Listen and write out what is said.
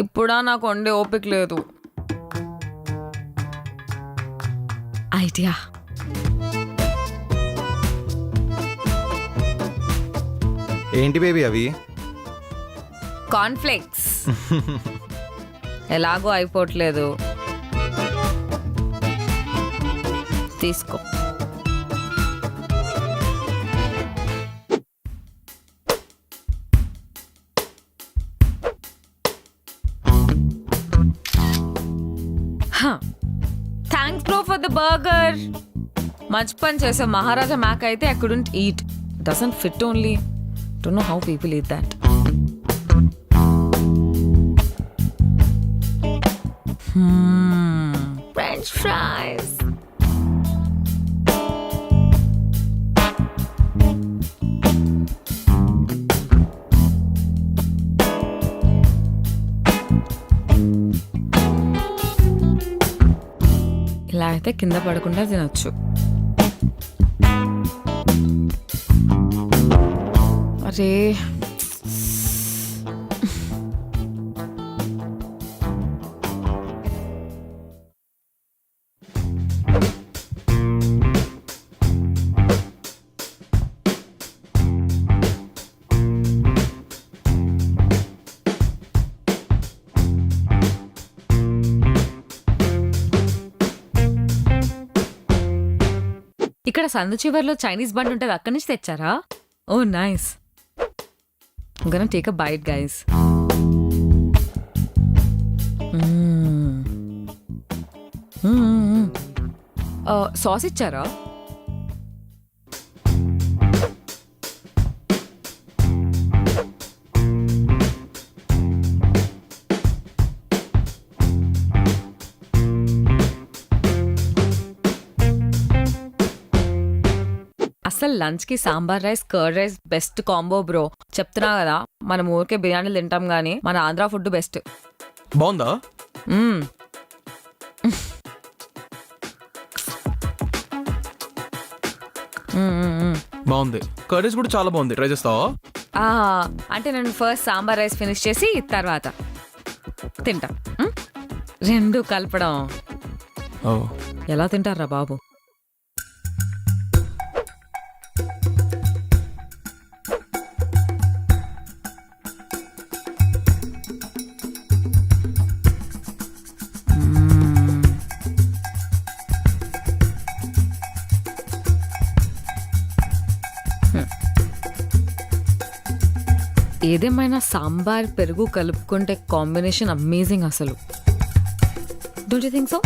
ఇప్పుడా నాకు వండే ఓపిక లేదు. ఐడియా. ఏంటి బేబీ అవి? కార్న్ఫ్లేక్స్. ఎలాగో అయిపోవట్లేదు, తీసుకో. Thanks bro for the burger. మంచి పని చేసే. మహారాజా మ్యాక్ అయితే I couldn't eat. Doesn't fit only. Don't know how people eat that. French fries. ఇలా అయితే కింద పడకుండా తినొచ్చు. అరే ఇక్కడ సందు చివర్లో చైనీస్ బండి ఉంటుంది, అక్కడి నుంచి తెచ్చారా? Oh nice. I'm gonna take a bite, guys. Sauce ఇచ్చారా? అసలు లంచ్ కి sambar rice, curd rice best combo bro. చెప్తున్నా కదా, మనం ఊరికే బిర్యానీలు తింటాం గానీ మన ఆంధ్ర ఫుడ్ బెస్ట్. బాగుందా? బాగుంది. కర్రీస్ కూడా చాలా బాగుంది. ట్రై చేస్తావా? అంటే నేను ఫస్ట్ సాంబార్ రైస్ ఫినిష్ చేసి తర్వాత తింటా. రెండు కలపడం ఎలా తింటారా బాబు? ఏదేమైనా సాంబార్ పెరుగు కలుపుకుంటే కాంబినేషన్ అమేజింగ్ అసలు. Don't you think so?